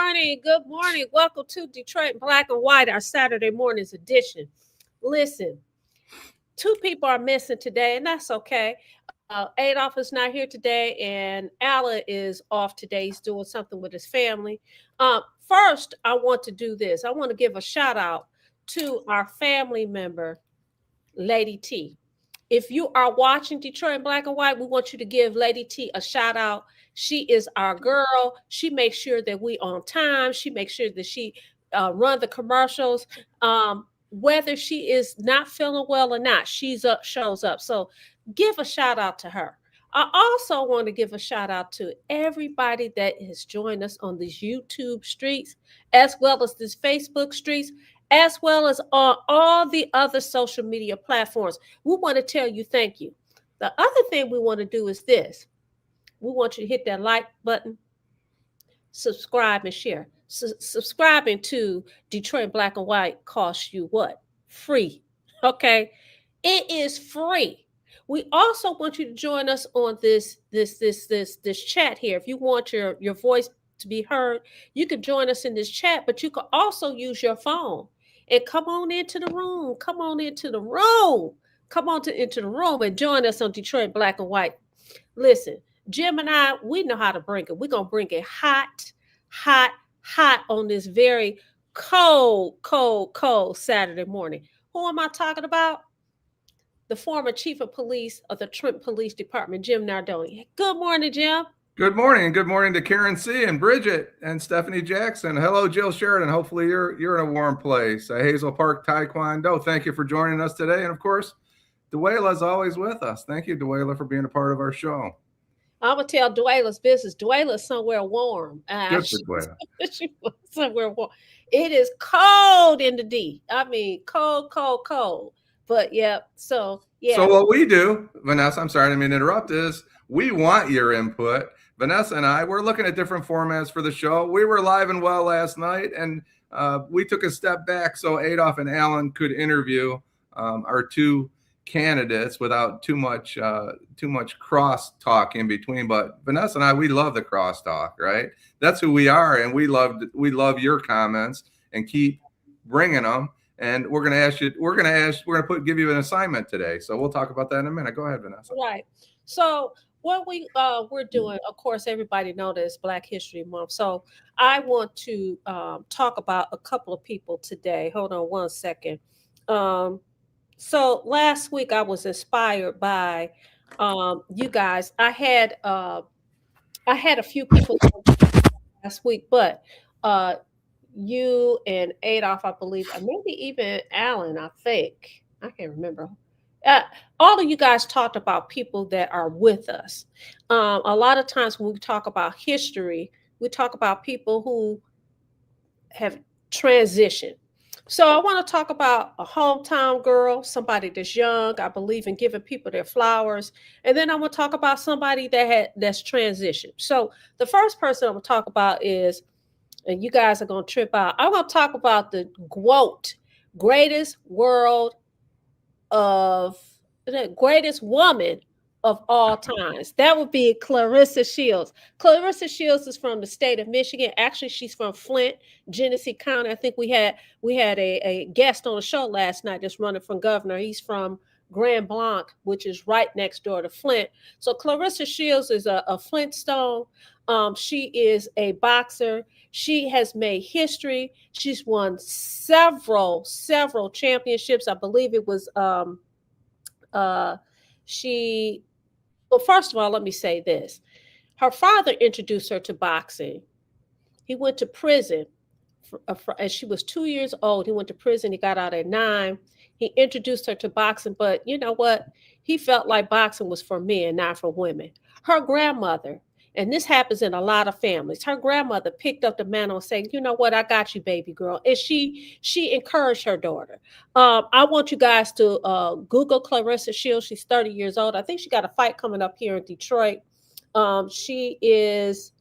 morning. Good morning. Welcome to Detroit Black and White, our Saturday morning's edition. Listen, two people are missing today, and that's okay. Adolph is not here today, and Alla is off today. He's doing something with his family. First, I want to do this. I want to give a shout out to our family member, Lady T. If you are watching Detroit in Black and White, we want you to give Lady T a shout out. She is our girl. She makes sure that we on time. She makes sure that she run the commercials. Whether she is not feeling well or not, she's up, shows up. So give a shout out to her. I also want to give a shout out to everybody that has joined us on these YouTube streets, as well as this Facebook streets, as well as on all the other social media platforms. We want to tell you thank you. The other thing we want to do is this. We want you to hit that like button, subscribe, and share. Subscribing to Detroit Black and White costs you what? Free. Okay? It is free. We also want you to join us on this chat here. If you want your voice to be heard, you can join us in this chat, but you can also use your phone and come on into the room. Come on into the room. Come on into the room and join us on Detroit Black and White. Listen, Jim and I, we know how to bring it. We're going to bring it hot, hot, hot on this very cold Saturday morning. Who am I talking about? The former chief of police of the Trent Police Department, Jim Nardone. Good morning, Jim. Good morning. Good morning to Karen C. and Bridget and Stephanie Jackson. Hello, Jill Sheridan. Hopefully you're in a warm place. Hazel Park Taekwondo. Thank you for joining us today. And of course, Dwayla is always with us. Thank you, Dwayla, for being a part of our show. I'm going to tell Dwayla's business. Dwayla's somewhere warm. Good for Dwayla. She was somewhere warm. It is cold in the D. I mean, cold. But yeah, so yeah. So what we do, Vanessa, I'm sorry, I didn't mean to interrupt, is we want your input. Vanessa and I, we're looking at different formats for the show. We were live and well last night, and we took a step back so Adolph and Alan could interview our two candidates without too much cross talk in between. But Vanessa and I, we love the cross talk, right? That's who we are, and we love your comments and keep bringing them. And we're going to give you an assignment today. So we'll talk about that in a minute. Go ahead, Vanessa. Right. So what we're doing, of course, everybody knows that it's Black History Month. So I want to talk about a couple of people today. Hold on one second. So last week I was inspired by you guys. I had a few people last week, but you and Adolph, I believe, and maybe even Alan, I think. I can't remember. All of you guys talked about people that are with us. A lot of times when we talk about history, we talk about people who have transitioned. So I want to talk about a hometown girl, somebody that's young. I believe in giving people their flowers. And then I want to talk about somebody that's transitioned. So the first person I'm going to talk about is, and you guys are going to trip out, I'm going to talk about the greatest woman of all times. That would be Claressa Sheilds. Claressa Sheilds is from the state of Michigan. Actually, she's from Flint, Genesee County. I think we had a guest on the show last night that's running for governor. He's from Grand Blanc, which is right next door to Flint. So Claressa Sheilds is a Flintstone. She is a boxer. She has made history. She's won several championships. I believe it was well, first of all, let me say this. Her father introduced her to boxing. He went to prison as she was 2 years old. He went to prison. He got out at 9. He introduced her to boxing, but you know what? He felt like boxing was for men, not for women. Her grandmother, and this happens in a lot of families, her grandmother picked up the mantle and said, you know what, I got you, baby girl. And she encouraged her daughter. I want you guys to Google Claressa Sheilds. She's 30 years old. I think she got a fight coming up here in Detroit. She is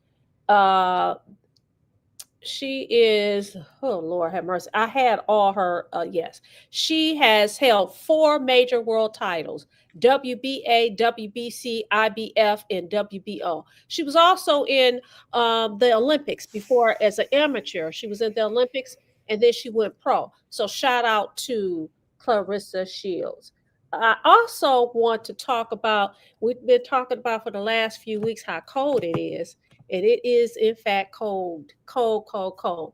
She is, oh Lord have mercy. I had all her, yes. She has held 4 major world titles: WBA, WBC, IBF, and WBO. She was also in the Olympics before as an amateur. She was in the Olympics and then she went pro. So shout out to Claressa Shields. I also want to talk about, we've been talking about for the last few weeks how cold it is, and it is in fact cold, cold, cold, cold.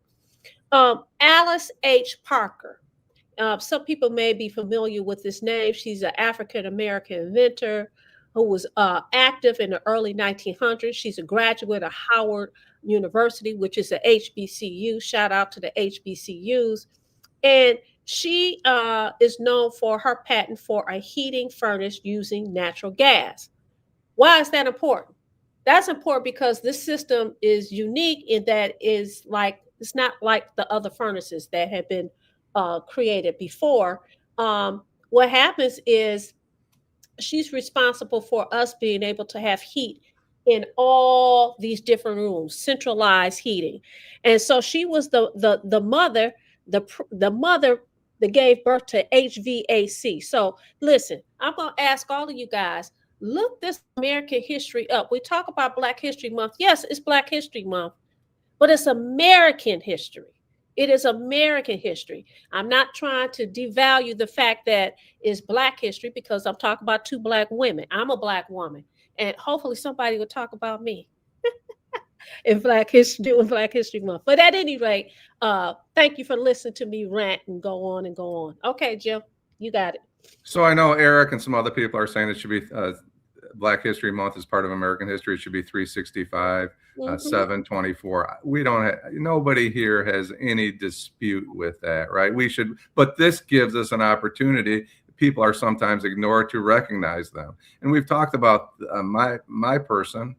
Alice H. Parker. Some people may be familiar with this name. She's an African American inventor who was active in the early 1900s. She's a graduate of Howard University, which is a HBCU. Shout out to the HBCUs. And she is known for her patent for a heating furnace using natural gas. Why is that important? That's important because this system is unique in that is like it's not like the other furnaces that have been created before. What happens is she's responsible for us being able to have heat in all these different rooms, centralized heating. And so she was the mother, the mother that gave birth to HVAC. So listen, I'm gonna ask all of you guys, look this American history up. We talk about Black History Month. Yes, it's Black History Month, but it's American history. It is American history. I'm not trying to devalue the fact that it's Black history because I'm talking about 2 Black women. I'm a Black woman, and hopefully somebody will talk about me in Black History doing Black History Month. But at any rate, thank you for listening to me rant and go on and go on. Okay, Jim, you got it. So I know Eric and some other people are saying it should be Black History Month is part of American history. It should be 365, 724. We don't have, nobody here has any dispute with that, right? We should, but this gives us an opportunity. People are sometimes ignored to recognize them. And we've talked about my person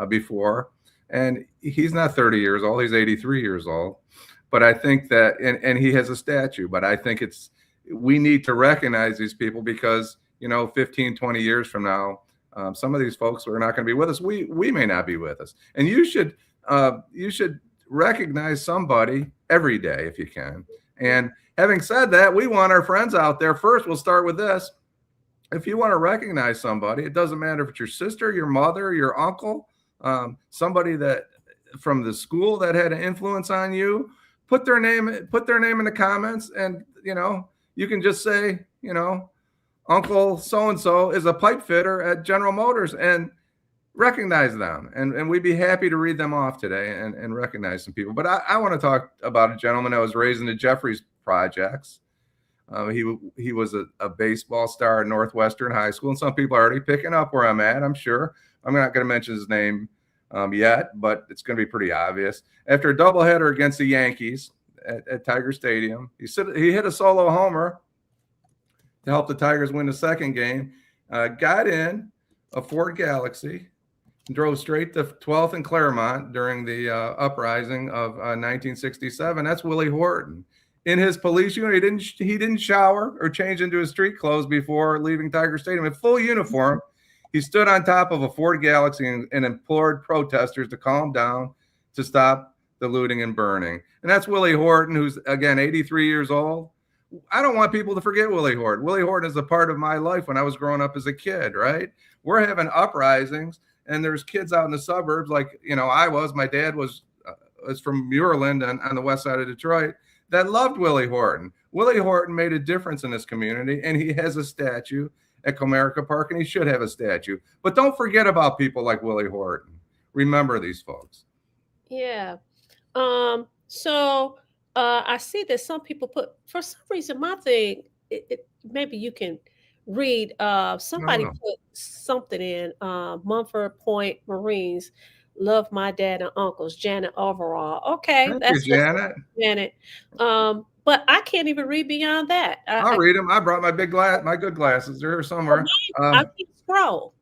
before, and he's not 30 years old. He's 83 years old. But I think that, and he has a statue, but I think we need to recognize these people because, 15, 20 years from now, some of these folks are not going to be with us. We may not be with us. And you should recognize somebody every day if you can. And having said that, we want our friends out there. First, we'll start with this. If you want to recognize somebody, it doesn't matter if it's your sister, your mother, your uncle, somebody that from the school that had an influence on you, put their name in the comments, and you can just say, Uncle so-and-so is a pipe fitter at General Motors, and recognize them. And we'd be happy to read them off today and recognize some people. But I want to talk about a gentleman that was raised in the Jeffries projects. He was a baseball star at Northwestern High School, and some people are already picking up where I'm at, I'm sure. I'm not going to mention his name yet, but it's going to be pretty obvious. After a doubleheader against the Yankees at Tiger Stadium, he hit a solo homer to help the Tigers win the second game, got in a Ford Galaxy, and drove straight to 12th and Claremont during the uprising of 1967. That's Willie Horton. In his police unit, he didn't shower or change into his street clothes before leaving Tiger Stadium. In full uniform, he stood on top of a Ford Galaxy and implored protesters to calm down, to stop the looting and burning. And that's Willie Horton, who's, again, 83 years old. I don't want people to forget Willie Horton. Willie Horton is a part of my life when I was growing up as a kid, right? We're having uprisings, and there's kids out in the suburbs like, my dad was from Muirland on the west side of Detroit that loved Willie Horton. Willie Horton made a difference in this community, and he has a statue at Comerica Park, and he should have a statue. But don't forget about people like Willie Horton. Remember these folks. Yeah. So I see that some people put, for some reason, my thing, maybe you can read, somebody put something in, Mumford Point Marines, love my dad and uncles, Janet Overall. Okay. Thank you, Janet. Janet. But I can't even read beyond that. I'll read them. I brought my good glasses. They're here somewhere. I can scroll.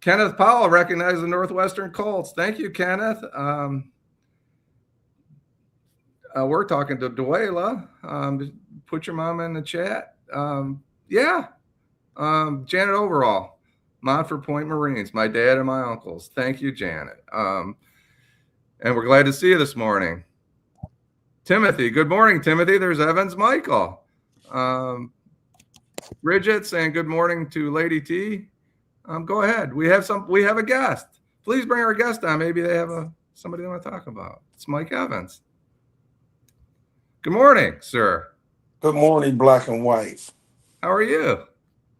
Kenneth Powell recognized the Northwestern Colts. Thank you, Kenneth. We're talking to Duela. Put your mama in the chat. Janet Overall, Montford Point Marines, my dad and my uncles. Thank you, Janet. And we're glad to see you this morning. Timothy. Good morning, Timothy. There's Evans Michael. Bridget saying good morning to Lady T. Go ahead. We have a guest. Please bring our guest on. Maybe they have somebody they want to talk about. It's Mike Evans. Good morning, sir. Good morning, black and white. How are you?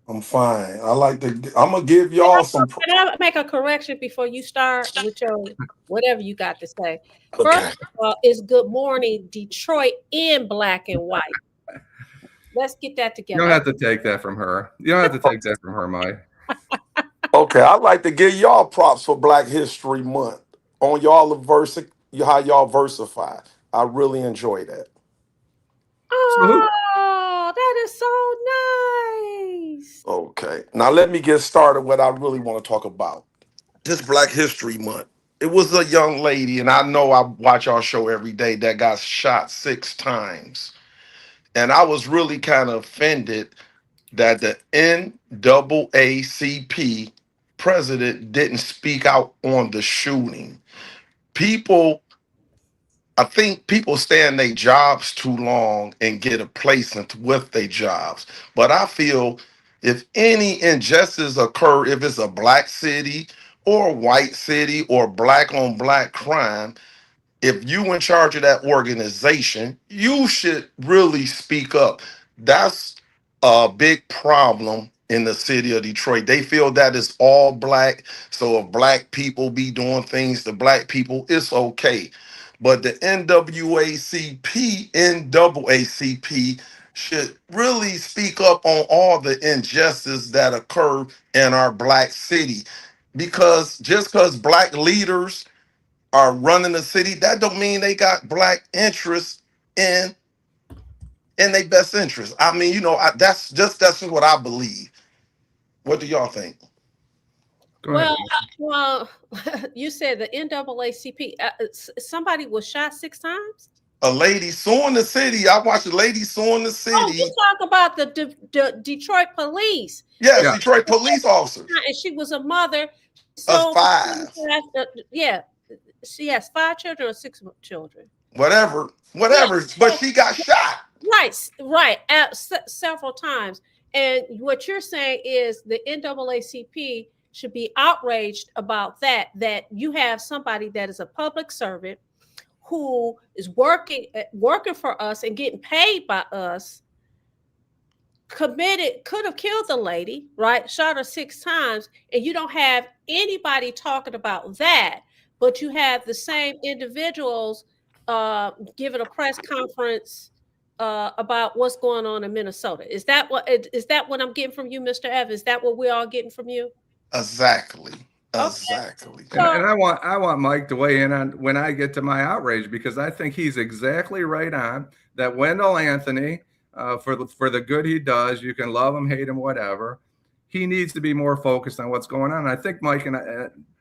I'm fine. I'm gonna give y'all some. Can I make a correction before you start with your whatever you got to say? Okay. First of all, it's good morning, Detroit in black and white. Let's get that together. You don't have to take that from her. You don't have to take that from her, Mike. Okay, I'd like to give y'all props for Black History Month on y'all how y'all versify. I really enjoy that. Oh, that is so nice. Okay, now let me get started. What I really want to talk about this Black History Month. It was a young lady, and I know I watch our show every day, that got shot 6 times, and I was really kind of offended that the NAACP president didn't speak out on the shooting. I think people stay in their jobs too long and get complacent with their jobs. But I feel if any injustice occur, if it's a black city or a white city or black on black crime, if you in charge of that organization, you should really speak up. That's a big problem in the city of Detroit. They feel that it's all black. So if black people be doing things to black people, it's okay. But the NAACP should really speak up on all the injustice that occur in our black city. Because just because black leaders are running the city, that don't mean they got black interests in their best interest. I mean, that's just what I believe. What do y'all think? Well, you said the NAACP. Somebody was shot 6 times. A lady suing the city. I watched a lady suing the city. Oh, you talk about the Detroit police. Yes, yeah. Detroit police officers. And she was a mother. Of 5. Yeah. She has 5 children or 6 children. Whatever. Yes. But she got shot. Right. Several times. And what you're saying is the NAACP should be outraged about that you have somebody that is a public servant who is working for us and getting paid by us, could have killed the lady, right? Shot her 6 times, and you don't have anybody talking about that, but you have the same individuals giving a press conference about what's going on in Minnesota. Is that what I'm getting from you, Mr. Evans? Is that what we're all getting from you? Exactly. Exactly. Okay. And I want Mike to weigh in on when I get to my outrage, because I think he's exactly right on that. Wendell Anthony, for the good he does, you can love him, hate him, whatever. He needs to be more focused on what's going on. And I think Mike and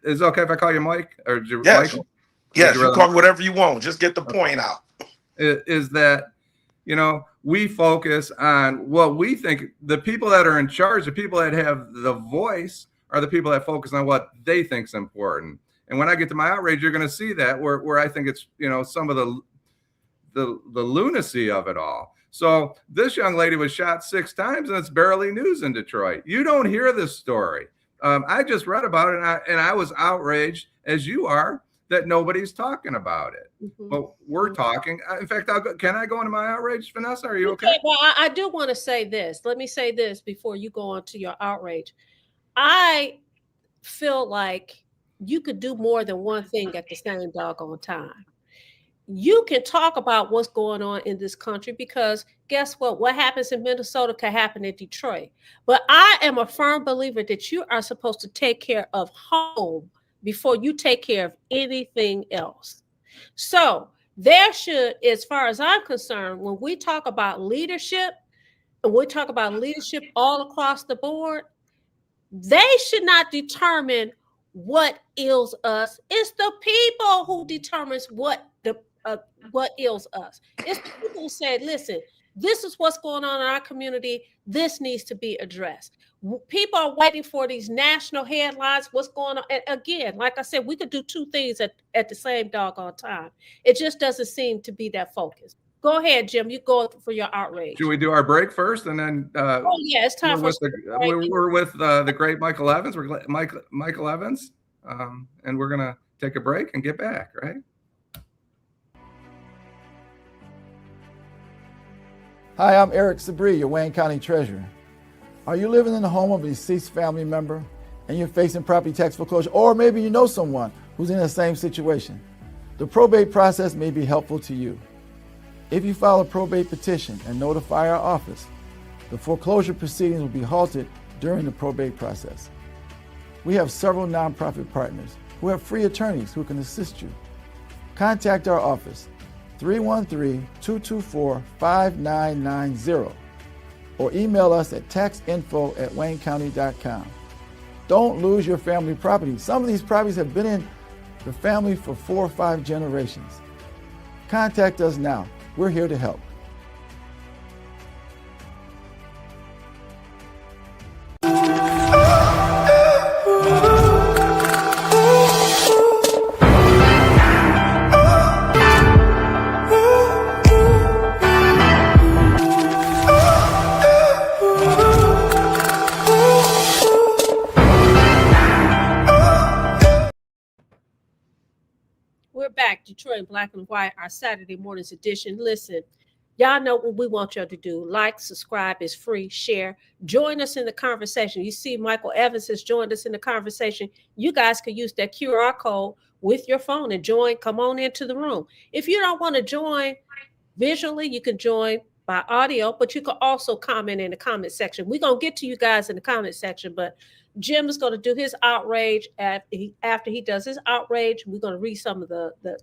is it okay if I call you Mike or yes. Michael? Yes, you call whatever you want. Just get the point out. Is that we focus on what we think. The people that are in charge, the people that have the voice, are the people that focus on what they think is important. And when I get to my outrage, you're going to see that where I think it's, some of the lunacy of it all. So this young lady was shot 6 times, and it's barely news in Detroit. You don't hear this story. I just read about it, and I was outraged, as you are, that nobody's talking about it. Mm-hmm. But we're talking. In fact, can I go into my outrage, Vanessa? Are you okay? Well, I do want to say this. Let me say this before you go on to your outrage. I feel like you could do more than one thing at the same doggone time. You can talk about what's going on in this country, because guess what? What happens in Minnesota can happen in Detroit. But I am a firm believer that you are supposed to take care of home before you take care of anything else. So there should, as far as I'm concerned, when we talk about leadership, and we talk about leadership all across the board, they should not determine what ails us. It's the people who determines what ails us. It's the people who said, listen, This is what's going on in our community. This needs to be addressed. People are waiting for these national headlines. What's going on? And again, like I said, we could do two things at the same doggone time. It just doesn't seem to be that focused. Go ahead, Jim. You go for your outrage. Should we do our break first, and then? Oh yeah, it's time for. We're with the great Michael Evans. We're Michael Evans, and we're gonna take a break and get back. Right. Hi, I'm Eric Sabri, your Wayne County Treasurer. Are you living in the home of a deceased family member and you're facing property tax foreclosure, or maybe you know someone who's in the same situation? The probate process may be helpful to you. If you file a probate petition and notify our office, the foreclosure proceedings will be halted during the probate process. We have several nonprofit partners who have free attorneys who can assist you. Contact our office, 313-224-5990, or email us at taxinfo@waynecounty.com. Don't lose your family property. Some of these properties have been in the family for 4 or 5 generations. Contact us now. We're here to help. We're back, Detroit Black and White, our Saturday morning's edition. Listen, y'all know what we want y'all to do. Like, subscribe, is free, share. Join us in the conversation. You see Michael Evans has joined us in the conversation. You guys can use that QR code with your phone and join. Come on into the room. If you don't want to join visually, you can join by audio, but you can also comment in the comment section. We're going to get to you guys in the comment section, but Jim is going to do his outrage. After he does his outrage, we're going to read some of the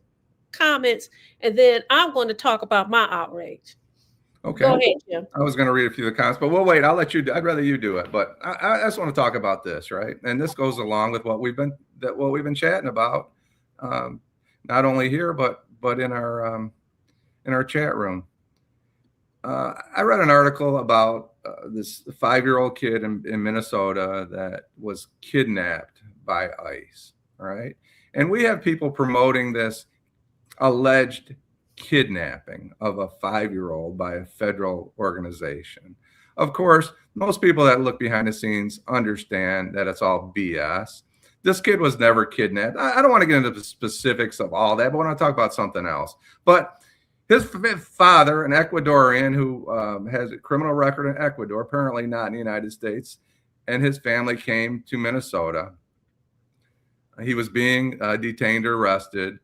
comments, and then I'm going to talk about my outrage. Okay. Go ahead, Jim. I was going to read a few of the comments, but we'll wait. I'll let you. I'd rather you do it, but I just want to talk about this, right? And this goes along with what we've been chatting about, not only here but in our chat room. I read an article about this 5-year-old kid in Minnesota that was kidnapped by ICE. All right. And we have people promoting this alleged kidnapping of a 5-year-old by a federal organization. Of course, most people that look behind the scenes understand that it's all BS. This kid was never kidnapped. I don't want to get into the specifics of all that, but I want to talk about something else. But his father, an Ecuadorian who has a criminal record in Ecuador, apparently not in the United States, and his family came to Minnesota. He was being detained or arrested.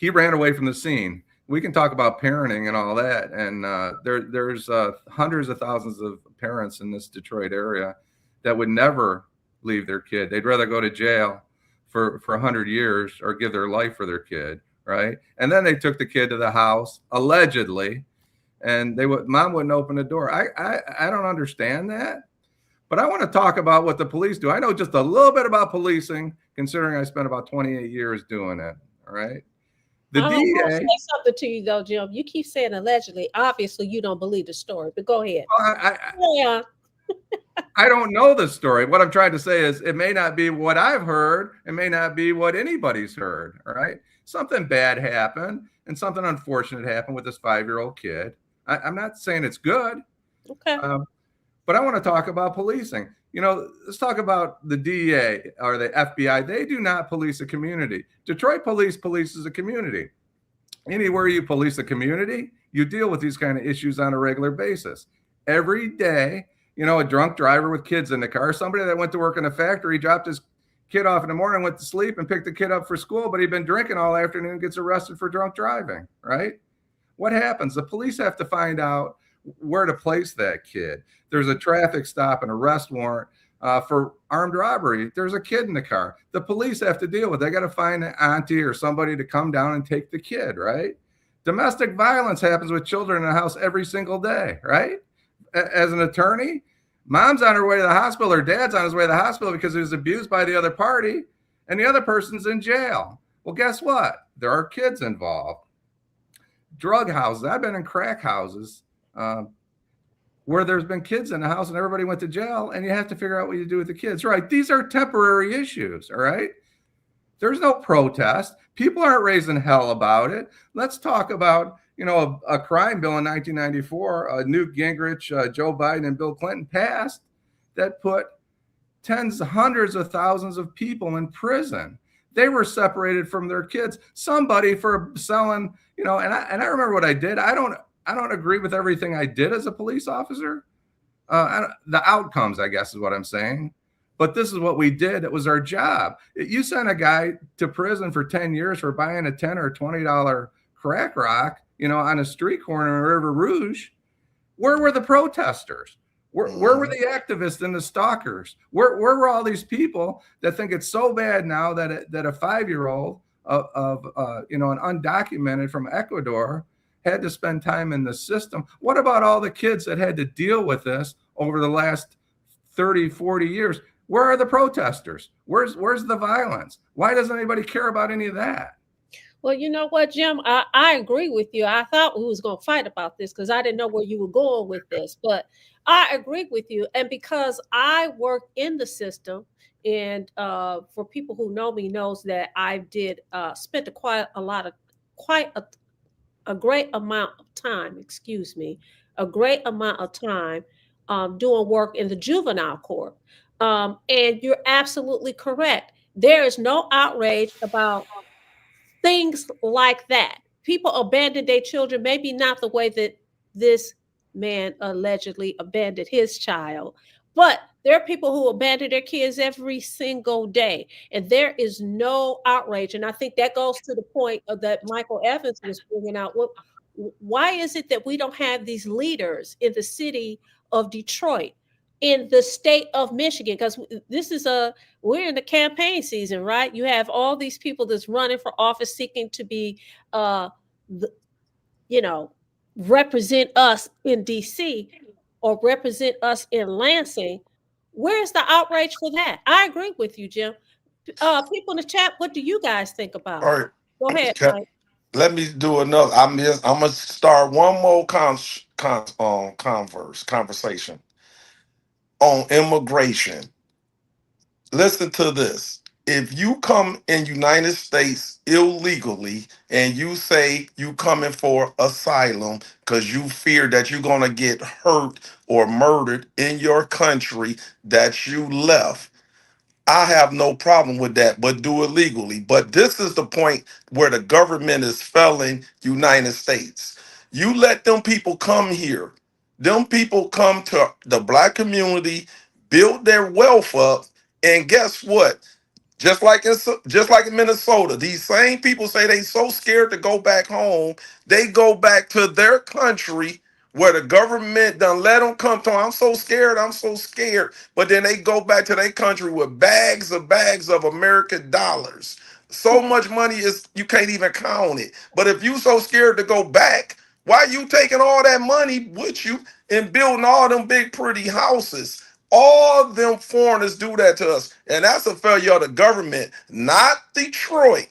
He ran away from the scene. We can talk about parenting and all that. And there's hundreds of thousands of parents in this Detroit area that would never leave their kid. They'd rather go to jail for 100 years or give their life for their kid. Right. And then they took the kid to the house, allegedly, and mom wouldn't open the door. I don't understand that. But I want to talk about what the police do. I know just a little bit about policing, considering I spent about 28 years doing it. All right. The DA. I say something to you, though, Jim. You keep saying allegedly. Obviously, you don't believe the story, but go ahead. Well, I don't know the story. What I'm trying to say is it may not be what I've heard. It may not be what anybody's heard. All right. Something bad happened and something unfortunate happened with this 5-year-old kid. I'm not saying it's good. Okay. But I want to talk about policing. You know, let's talk about the DEA or the FBI. They do not police a community. Detroit police polices a community. Anywhere you police a community, you deal with these kind of issues on a regular basis. Every day, you know, a drunk driver with kids in the car, somebody that went to work in a factory, dropped his kid off in the morning, went to sleep and picked the kid up for school, but he'd been drinking all afternoon, gets arrested for drunk driving, right? What happens? The police have to find out where to place that kid. There's a traffic stop, an arrest warrant for armed robbery. There's a kid in the car. The police have to deal with it. They got to find an auntie or somebody to come down and take the kid, right? Domestic violence happens with children in the house every single day, right? As an attorney, mom's on her way to the hospital, or dad's on his way to the hospital because he was abused by the other party, and the other person's in jail. Well, guess what? There are kids involved. Drug houses. I've been in crack houses where there's been kids in the house and everybody went to jail, and you have to figure out what you do with the kids. Right? These are temporary issues. All right. There's no protest. People aren't raising hell about it. Let's talk about, a crime bill in 1994, Newt Gingrich, Joe Biden, and Bill Clinton passed that put tens, hundreds of thousands of people in prison. They were separated from their kids. Somebody for selling, and I remember what I did. I don't agree with everything I did as a police officer. The outcomes, I guess, is what I'm saying. But this is what we did. It was our job. You sent a guy to prison for 10 years for buying a $10 or $20 crack rock, on a street corner in River Rouge. Where were the protesters? Where were the activists and the stalkers? Where were all these people that think it's so bad now that a 5-year-old of an undocumented from Ecuador had to spend time in the system? What about all the kids that had to deal with this over the last 30, 40 years? Where are the protesters? Where's the violence? Why doesn't anybody care about any of that? Well, you know what, Jim? I agree with you. I thought we was going to fight about this because I didn't know where you were going with this. But I agree with you. And because I work in the system, and for people who know me knows that I did spent a great amount of time, doing work in the juvenile court. And you're absolutely correct. There is no outrage about things like that. People abandon their children, maybe not the way that this man allegedly abandoned his child, but there are people who abandon their kids every single day, and there is no outrage. And I think that goes to the point that Michael Evans was bringing out. Why is it that we don't have these leaders in the city of Detroit, in the state of Michigan? Because we're in the campaign season, right? You have all these people that's running for office seeking to be, represent us in DC or represent us in Lansing. Where's the outrage for that? I agree with you, Jim. People in the chat, what do you guys think about All it? right. Go ahead, Mike. Let me do another. I'm gonna start one more conversation on immigration. Listen to this. If you come in United States illegally and you say you coming for asylum because you fear that you're going to get hurt or murdered in your country that you left, I have no problem with that, but do it legally. But this is the point where the government is failing United States. You let them people come here. Them people come to the black community, build their wealth up, and guess what? Just like in Minnesota, these same people say they so scared to go back home, they go back to their country where the government done let them come to. I'm so scared. But then they go back to their country with bags of American dollars. So much money is you can't even count it. But if you so scared to go back, why you taking all that money with you and building all them big pretty houses? All them foreigners do that to us. And that's a failure of the government, not Detroit,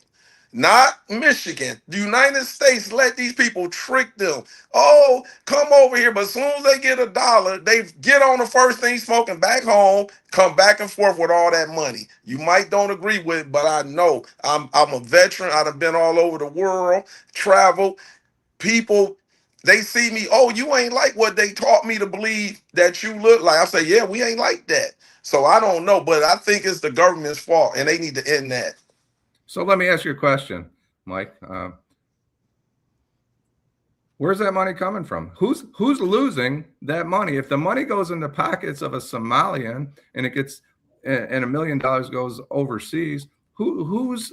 not Michigan. The United States let these people trick them. Oh, come over here. But as soon as they get $1, they get on the first thing smoking back home, come back and forth with all that money. You might don't agree with it, but I know I'm a veteran. I've been all over the world, traveled. People, they see me, oh, you ain't like what they taught me to believe that you look like. I say, yeah, we ain't like that. So I don't know, but I think it's the government's fault, and they need to end that. So let me ask you a question, Mike. Where's that money coming from? Who's losing that money? If the money goes in the pockets of a Somalian and $1 million goes overseas, who is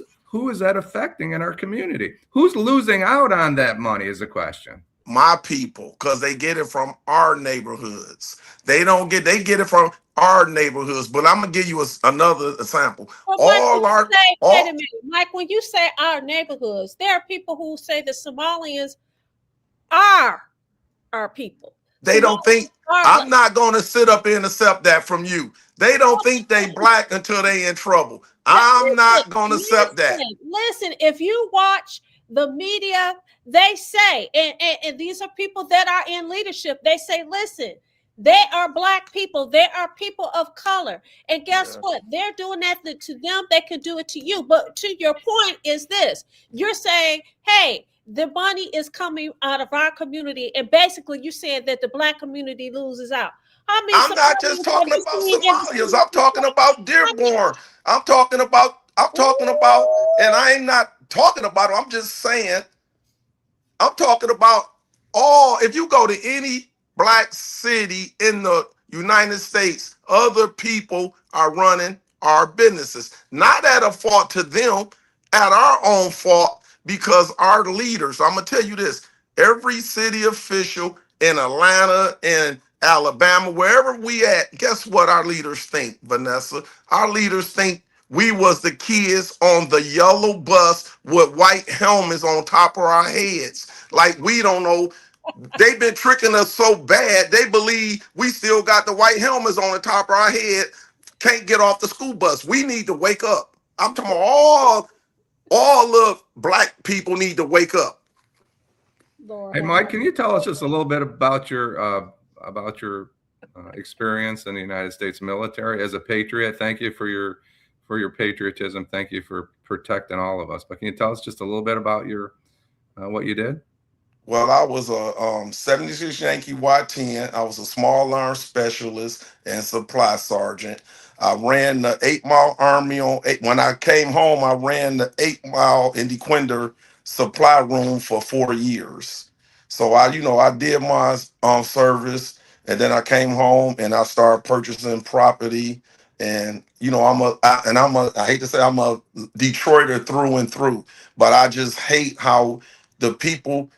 that affecting in our community? Who's losing out on that money is the question. My people, because they get it from our neighborhoods. They get it from our neighborhoods. But I'm gonna give you another example. Well, Mike, wait a minute, Mike. When you say our neighborhoods, there are people who say the Somalians are our people. They don't think. I'm not gonna sit up here and accept that from you. They don't think they black until they in trouble. I'm not gonna accept that. Listen, if you watch The media, they say, and these are people that are in leadership, they say, listen, they are Black people, they are people of color. And guess what? They're doing that to them, they can do it to you. But to your point is this, you're saying, hey, the money is coming out of our community, and basically you're saying that the Black community loses out. How many I'm not Somalians just have talking you about seen in the Somalians. I'm streets? talking about Dearborn. I'm talking about, and I ain't not talking about them. I'm just saying, I'm talking about all, if you go to any Black city in the United States, other people are running our businesses. Not at a fault to them, at our own fault, because our leaders, I'm going to tell you this, every city official in Atlanta and Alabama, wherever we at, guess what our leaders think, Vanessa? Our leaders think we was the kids on the yellow bus with white helmets on top of our heads. Like we don't know. They've been tricking us so bad, they believe we still got the white helmets on the top of our head, can't get off the school bus. We need to wake up. I'm talking about all of Black people need to wake up. Lord Hey, have Mike, can you tell us just a little bit about your experience in the United States military as a patriot? Thank you for your patriotism. Thank you for protecting all of us. But can you tell us just a little bit about your what you did? Well, I was a 76 Yankee Y-10. I was a small arms specialist and supply sergeant. I ran the 8 Mile Army on eight. When I came home, I ran the 8 Mile in DeQuinder supply room for 4 years. So I did my service, and then I came home and I started purchasing property. And I hate to say I'm a Detroiter through and through, but I just hate how the people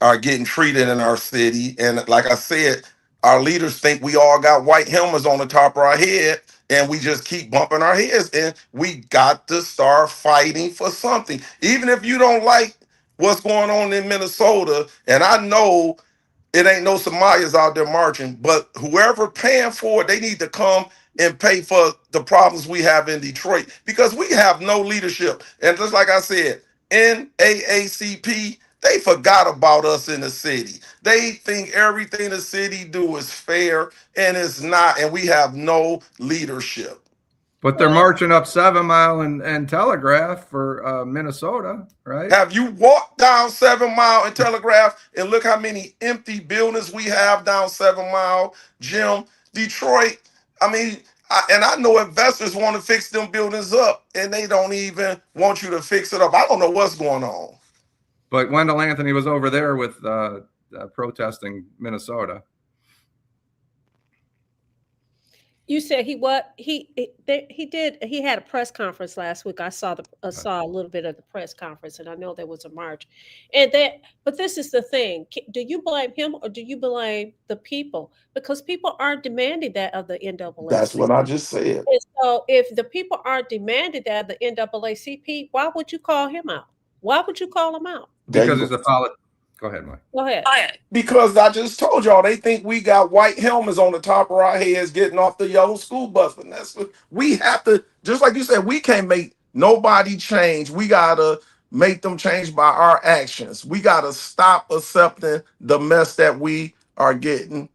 are getting treated in our city. And like I said, our leaders think we all got white helmets on the top of our head and we just keep bumping our heads. And we got to start fighting for something. Even if you don't like what's going on in Minnesota, and I know it ain't no Somalians out there marching, but whoever paying for it, they need to come and pay for the problems we have in Detroit because we have no leadership. And just like I said, NAACP, they forgot about us in the city. They think everything the city do is fair, and it's not, and we have no leadership. But they're marching up 7 Mile and Telegraph for Minnesota, right? Have you walked down 7 Mile and Telegraph and look how many empty buildings we have down 7 Mile, Jim? Detroit, I mean, I know investors want to fix them buildings up and they don't even want you to fix it up. I don't know what's going on. But Wendell Anthony was over there with protesting Minnesota. You said he had a press conference last week. I saw a little bit of the press conference, and I know there was a march. But this is the thing: do you blame him or do you blame the people? Because people aren't demanding that of the NAACP. That's what I just said. And so, if the people aren't demanding that of the NAACP, why would you call him out? Why would you call him out? Because he's a politician. Go ahead, Mike. Go ahead. Because I just told y'all they think we got white helmets on the top of our heads getting off the yellow school bus. And that's what we have to, just like you said, we can't make nobody change. We gotta make them change by our actions. We gotta stop accepting the mess that we are getting.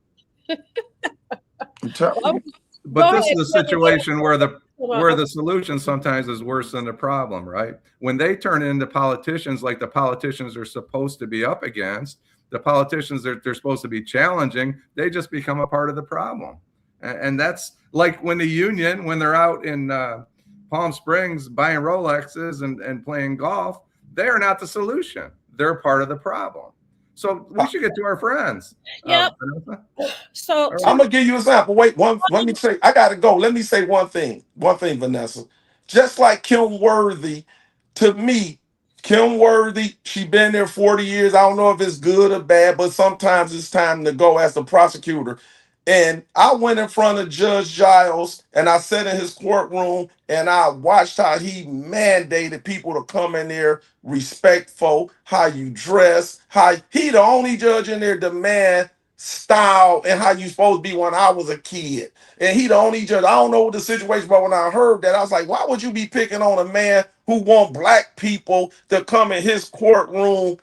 I'm telling you. But this is a situation where the solution sometimes is worse than the problem, right? When they turn into politicians like the politicians are supposed to be up against, the politicians they're supposed to be challenging, they just become a part of the problem. And that's like when the union, when they're out in Palm Springs buying Rolexes and playing golf, they are not the solution. They're part of the problem. So we should get to our friends. Yep. So I'm gonna give you an example. Wait, let me say, I gotta go. Let me say one thing, Vanessa. Just like Kim Worthy, to me, Kim Worthy, she been there 40 years. I don't know if it's good or bad, but sometimes it's time to go as the prosecutor. And I went in front of Judge Giles and I sat in his courtroom and I watched how he mandated people to come in there respectful, how you dress, how he the only judge in there demand style and how you supposed to be when I was a kid. And he the only judge. I don't know what the situation, but when I heard that, I was like, why would you be picking on a man who want black people to come in his courtroom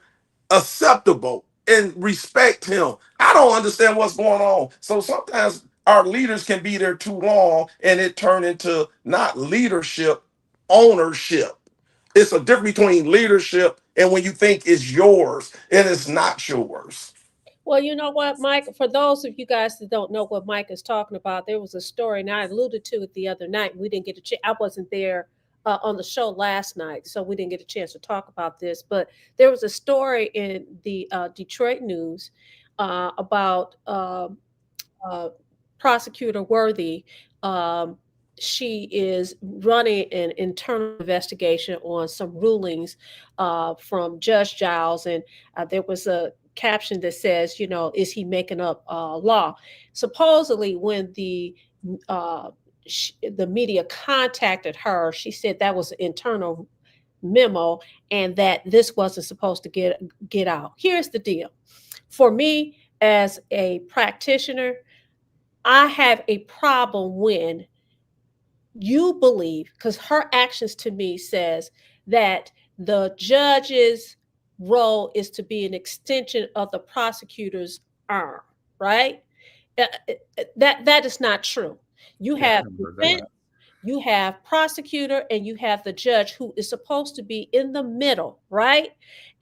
acceptable and respect him? I don't understand what's going on. So sometimes our leaders can be there too long and it turn into not leadership, ownership. It's a difference between leadership and when you think it's yours and it's not yours. Well, you know what, Mike, for those of you guys that don't know what Mike is talking about, there was a story, and I alluded to it the other night. We didn't get a chance. I wasn't there on the show last night, so we didn't get a chance to talk about this. But there was a story in the Detroit News about Prosecutor Worthy. She is running an internal investigation on some rulings from Judge Giles, and there was a caption that says, you know, is he making up law? Supposedly, when the media contacted her, she said that was an internal memo and that this wasn't supposed to get out. Here's the deal. For me, as a practitioner, I have a problem when you believe, because her actions to me says that the judge's role is to be an extension of the prosecutor's arm, right? That is not true. You have defense, you have prosecutor, and you have the judge who is supposed to be in the middle, right?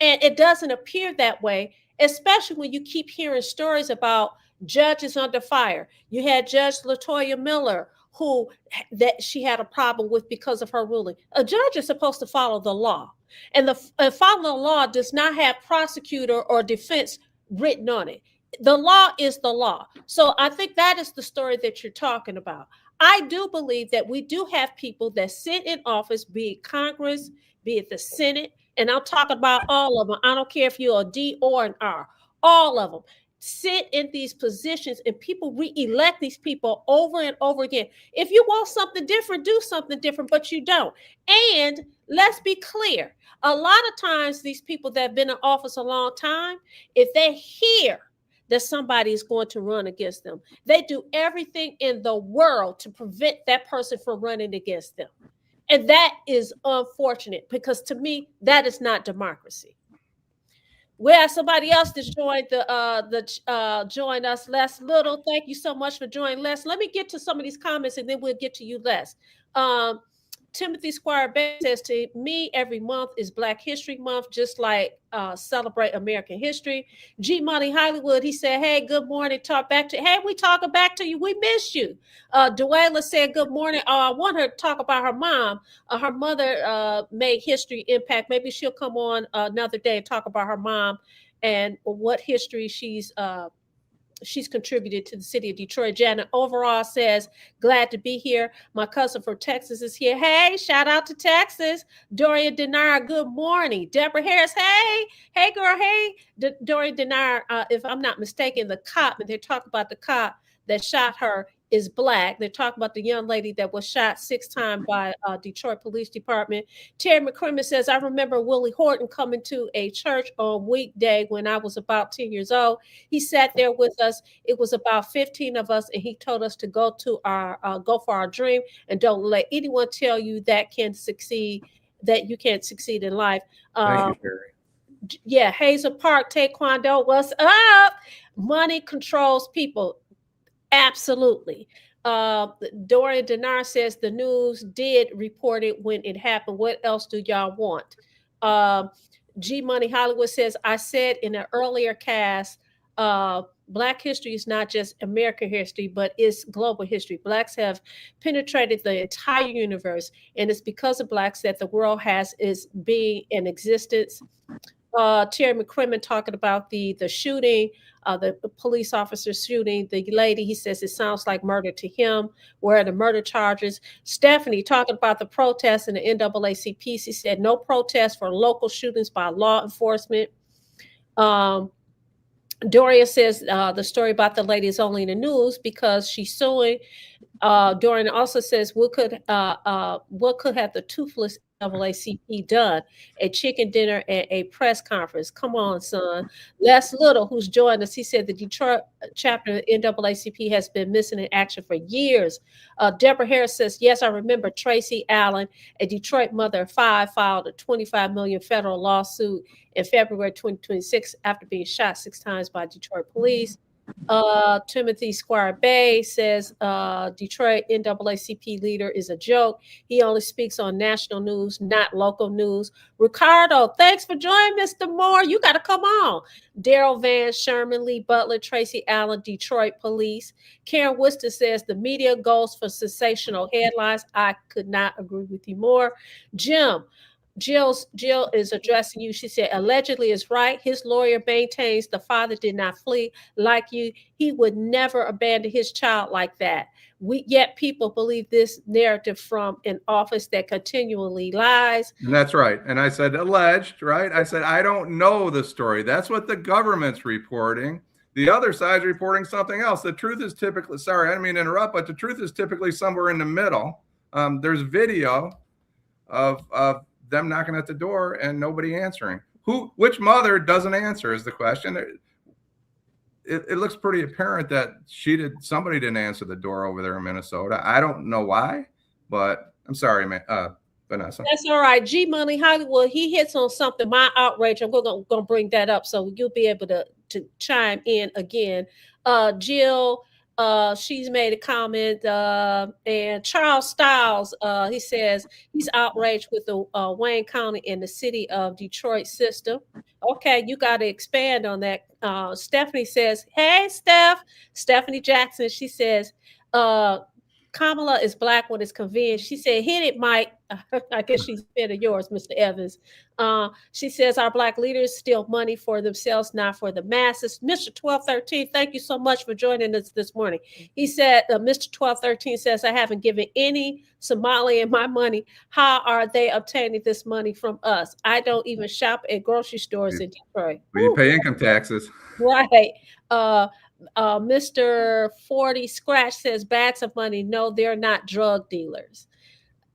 And it doesn't appear that way, especially when you keep hearing stories about judges under fire. You had Judge LaToya Miller, who that she had a problem with because of her ruling. A judge is supposed to follow the law, and following the law does not have prosecutor or defense written on it. The law is the law. So I think that is the story that you're talking about. I do believe that we do have people that sit in office, be it Congress, be it the Senate, and I'm talking about all of them. I don't care if you're a D or an R, all of them sit in these positions, and people re-elect these people over and over again. If you want something different, do something different, but you don't. And let's be clear, a lot of times these people that have been in office a long time, if they hear that somebody is going to run against them, they do everything in the world to prevent that person from running against them. And that is unfortunate, because to me, that is not democracy. We have somebody else that's joined join us, Les Little. Thank you so much for joining, Les. Let me get to some of these comments and then we'll get to you, Les. Timothy Squire Bay says, to me, every month is Black History Month, just like celebrate American history. G Money Hollywood, he said, hey, good morning. Talk back to, hey, we talking back to you. We miss you. Duela said, good morning. I want her to talk about her mom. Her mother made history impact. Maybe she'll come on another day and talk about her mom and what history she's contributed to the city of Detroit. Janet overall says, glad to be here. My cousin from Texas is here. Hey, shout out to Texas. Dorian Denard, good morning. Deborah Harris, hey girl, hey. Dorian Denard, if I'm not mistaken, the cop, and they talk about the cop that shot her is Black. They're talking about the young lady that was shot 6 times by Detroit Police Department. Terry McCrimmon says, I remember Willie Horton coming to a church on weekday when I was about 10 years old. He sat there with us. It was about 15 of us, and he told us to go for our dream, and don't let anyone tell you that you can't succeed in life. Thank you, Terry. Yeah, Hazel Park, Taekwondo, what's up? Money controls people. Absolutely. Dorian Denard says the news did report it when it happened. What else do y'all want? G Money Hollywood says, I said in an earlier cast, Black history is not just American history, but it's global history. Blacks have penetrated the entire universe, and it's because of Blacks that the world is being in existence. Terry McCrimmon talking about the shooting, the police officer shooting the lady. He says it sounds like murder to him. Where are the murder charges? Stephanie talking about the protests in the NAACP. She said no protest for local shootings by law enforcement. Doria says the story about the lady is only in the news because she's suing. Dorian also says what could have the toothless NAACP done? A chicken dinner and a press conference. Come on, son. Les Little, who's joined us, he said the Detroit chapter of NAACP has been missing in action for years. Deborah Harris says, yes, I remember Tracy Allen, a Detroit mother of 5, filed a $25 million federal lawsuit in February 2026 after being shot 6 times by Detroit police. Timothy Squire Bay says Detroit NAACP leader is a joke. He only speaks on national news, not local news. Ricardo, thanks for joining, Mr. Moore. You got to come on. Daryl Van, Sherman Lee Butler, Tracy Allen, Detroit police. Karen Worcester says the media goes for sensational headlines. I could not agree with you more. Jill is addressing you. She said, allegedly is right. His lawyer maintains the father did not flee like you. He would never abandon his child like that. Yet people believe this narrative from an office that continually lies. And that's right. And I said alleged, right? I said, I don't know the story. That's what the government's reporting. The other side's reporting something else. The truth is typically, sorry, I didn't mean to interrupt, but the truth is typically somewhere in the middle. There's video of them knocking at the door and nobody answering. Which mother doesn't answer is the question. It looks pretty apparent that somebody didn't answer the door over there in Minnesota. I don't know why, but I'm sorry, Vanessa. That's all right. G Money Hollywood, he hits on something, my outrage. I'm going to bring that up so you'll be able to chime in again. Jill, she's made a comment, and Charles Stiles, he says he's outraged with the Wayne County and the city of Detroit system. Okay, you got to expand on that. Stephanie says, hey, Stephanie Jackson, she says, Kamala is black when it's convenient. She said, hit it, Mike. I guess she's better yours, Mr. Evans. She says, our black leaders steal money for themselves, not for the masses. Mr. 1213, thank you so much for joining us this morning. He said, Mr. 1213 says, I haven't given any Somalian my money. How are they obtaining this money from us? I don't even shop at grocery stores in Detroit. You pay income taxes. Right. Mr. 40 Scratch says bags of money. No, they're not drug dealers.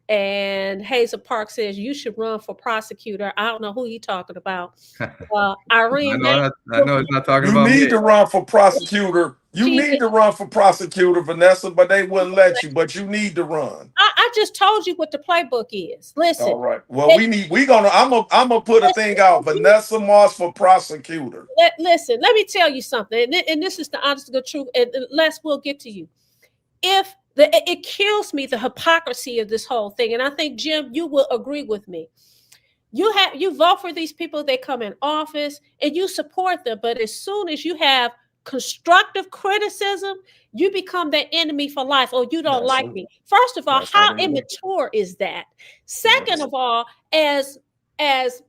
And Hazel Park says you should run for prosecutor. I don't know who he's talking about. Irene, I know he's not talking about me. You need to run for prosecutor. You need to run for prosecutor, Vanessa, but they wouldn't let you. But you need to run. I just told you what the playbook is. Listen. All right. Well, I'm gonna put a thing out. Vanessa Moss for prosecutor. Listen, let me tell you something, and this is the honest to God truth. And Les will get to you. It kills me, the hypocrisy of this whole thing, and I think Jim, you will agree with me. You vote for these people, they come in office, and you support them. But as soon as you have constructive criticism, you become their enemy for life. Or you don't like me. First of all, how immature is that? Second of all, as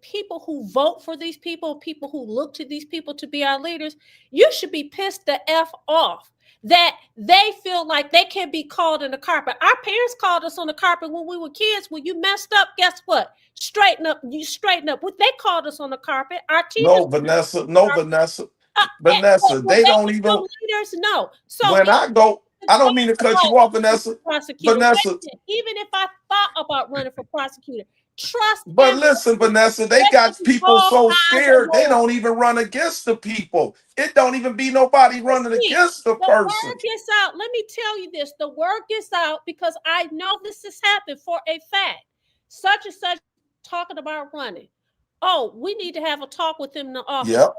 people who vote for these people who look to these people to be our leaders, you should be pissed the F off that they feel like they can be called in the carpet. Our parents called us on the carpet when we were kids. When you messed up, guess what? Straighten up. You straighten up. They called us on the carpet. Our teachers. No, Vanessa. Vanessa, they don't even. Leaders, no. So when I go, I don't mean to cut you off, Vanessa. Vanessa, even if I thought about running for prosecutor, trust. But listen, Vanessa, they got people so scared they don't even run against the people. It don't even be nobody running against the person. The word gets out. Let me tell you this: the word gets out because I know this has happened for a fact. Such and such talking about running. Oh, we need to have a talk with them in the office. Yep.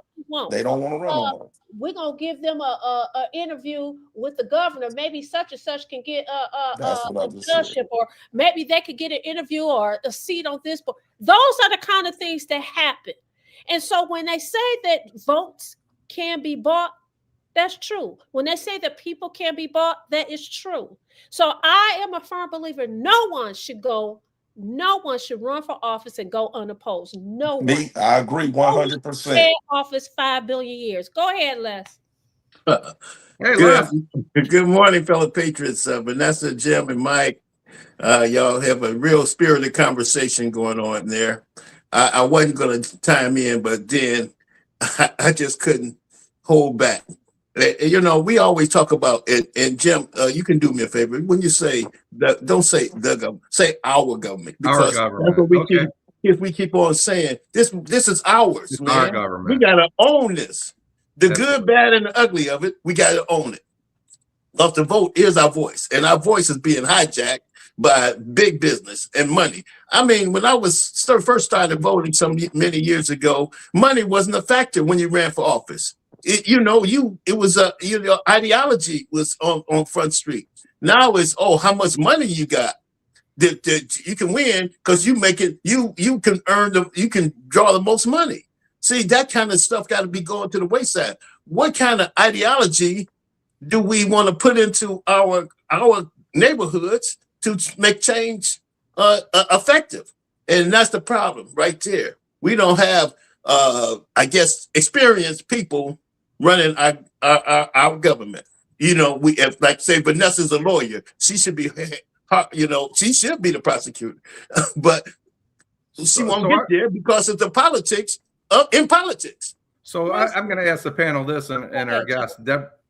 They don't want to run on. We're gonna give them a interview with the governor. Maybe such and such can get a judgeship, or maybe they could get an interview or a seat on this board. Those are the kind of things that happen. And so when they say that votes can be bought, that's true. When they say that people can be bought, that is true. So I am a firm believer. No one should run for office and go unopposed. No one. Me, I agree 100%. Office 5 billion years. Go ahead, Les. Good morning, fellow patriots. Vanessa, Jim, and Mike. Y'all have a real spirited conversation going on there. I wasn't going to time in, but then I just couldn't hold back. You know, we always talk about it. And Jim, you can do me a favor when you say that. Don't say the government. Say our government, Our because that's government. what we Okay. keep. If we keep on saying this, this is ours, It's our man. We government. gotta own this. The That's good, bad, and the ugly of it. We gotta own it. Of the vote is our voice, and our voice is being hijacked by big business and money. I mean, when I was first started voting many years ago, money wasn't a factor when you ran for office. It was ideology was on Front Street. Now it's, oh, how much money you got that you can win, because you make it, you can you can draw the most money. See, that kind of stuff got to be going to the wayside. What kind of ideology do we want to put into our neighborhoods to make change effective? And that's the problem right there. We don't have, I guess, experienced people running our government. You know, if, like, say Vanessa's a lawyer, she should be, she should be the prosecutor, but she won't get there because of the politics in politics. So I'm going to ask the panel this, and our guest,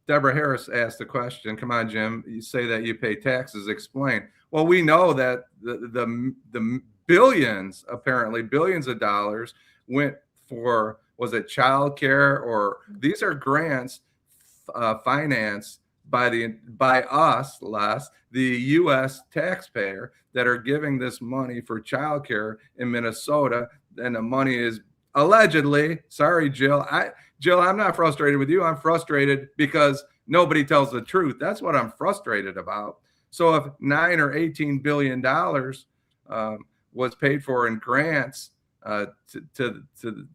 Deborah Harris, asked the question. Come on, Jim. You say that you pay taxes. Explain. Well, we know that the billions, apparently billions of dollars, went for, was it child care, or these are grants financed by us, the U.S. taxpayer, that are giving this money for child care in Minnesota, and the money is allegedly, sorry, Jill, I'm not frustrated with you. I'm frustrated because nobody tells the truth. That's what I'm frustrated about. So if $9 or $18 billion was paid for in grants to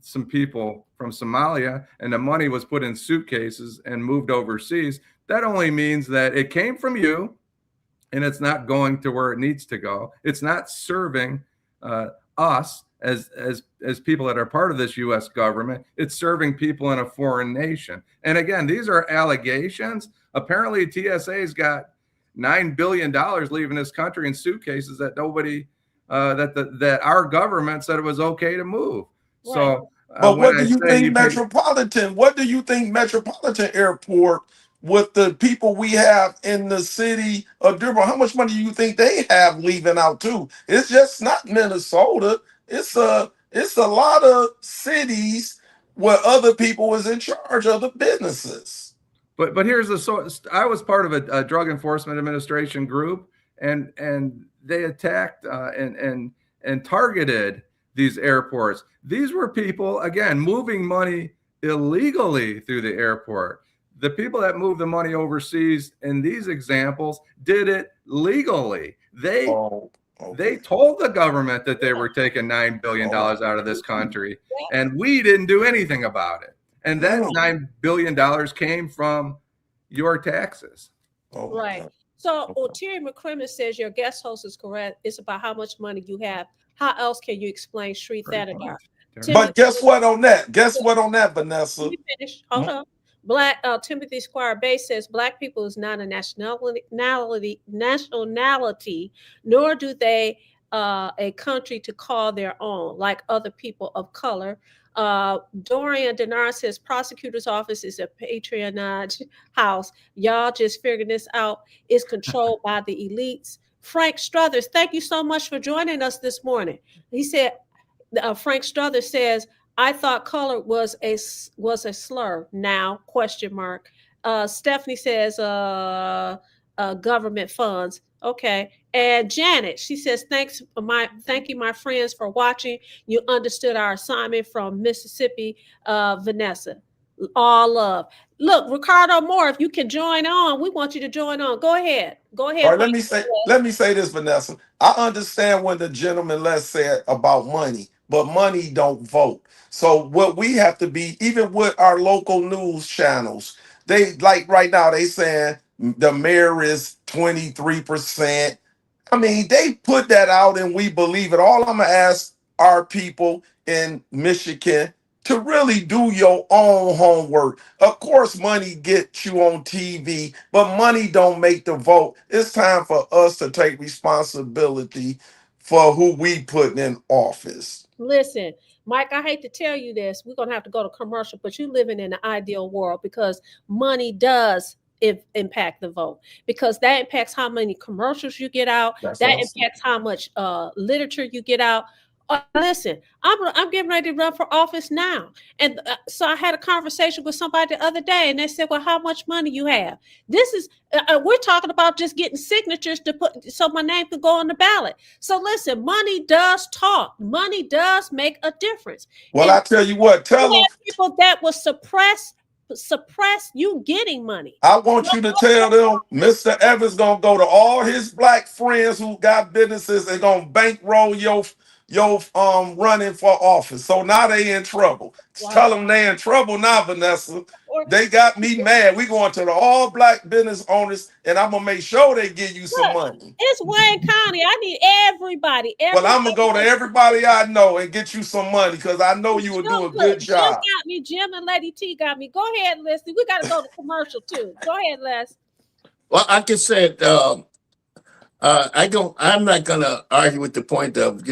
some people from Somalia, and the money was put in suitcases and moved overseas, that only means that it came from you, and it's not going to where it needs to go. It's not serving us as people that are part of this U.S. government. It's serving people in a foreign nation. And again, these are allegations. Apparently, TSA's got $9 billion leaving this country in suitcases that nobody, that our government said it was okay to move. Right. So, but what do you think Metropolitan? What do you think Metropolitan Airport, with the people we have in the city of Dearborn, how much money do you think they have leaving out too? It's just not Minnesota. It's a lot of cities where other people was in charge of the businesses. But here's the source. I was part of a Drug Enforcement Administration group, and they attacked and targeted these airports. These were people, again, moving money illegally through the airport. The people that moved the money overseas in these examples did it legally. They told the government that they were taking $9 billion out of this country, and we didn't do anything about it. And that $9 billion came from your taxes. Right. So Terry McCrimmon says your guest host is correct. It's about how much money you have. How else can you explain street Thanagar? But guess what on that? Guess what on that, Vanessa? Let me finish. Hold on. Timothy Squire Bay says Black people is not a nationality, nor do they a country to call their own, like other people of color. Dorian Denard says prosecutor's office is a patronage house. Y'all just figuring this out. It's controlled by the elites. Frank Struthers, thank you so much for joining us this morning. He said, Frank Struthers says, I thought color was a slur. Now, ? Stephanie says government funds. Okay. And Janet, she says, thank you, my friends, for watching. You understood our assignment from Mississippi, Vanessa. All love. Look, Ricardo Moore, if you can join on, we want you to join on. Go ahead. All right, let me say this, Vanessa. I understand what the gentleman said about money, but money don't vote. So what we have to be, even with our local news channels, they, like right now, they saying the mayor is 23%. I mean, they put that out and we believe it. All I'm gonna ask our people in Michigan to really do your own homework. Of course, money gets you on TV, but money don't make the vote. It's time for us to take responsibility for who we put in office. Listen, Mike, I hate to tell you this. We're going to have to go to commercial, but you're living in an ideal world because money does impact the vote, because that impacts how many commercials you get out. That's That awesome. impacts how much literature you get out. Listen, I'm getting ready to run for office now. And so I had a conversation with somebody the other day, and they said, well, how much money you have? This is, we're talking about just getting signatures to put, so my name could go on the ballot. So listen, money does talk. Money does make a difference. Well, And I tell you what, tell them. people that will suppress you getting money. I want you to tell them Mr. Evans gonna go to all his black friends who got businesses and gonna bankroll your running for office. So now they in trouble. Wow. Tell them they in trouble now, Vanessa. They got me mad. We going to the all black business owners, and I'm gonna make sure they give you some money. It's Wayne County. I need everybody. Well, I'm gonna go to everybody I know and get you some money because I know you will do a good job. Jim got me. Jim and Lady T got me. Go ahead, Leslie. We got to go to commercial too. Go ahead, Les. Well, I can say I'm not gonna argue with the point of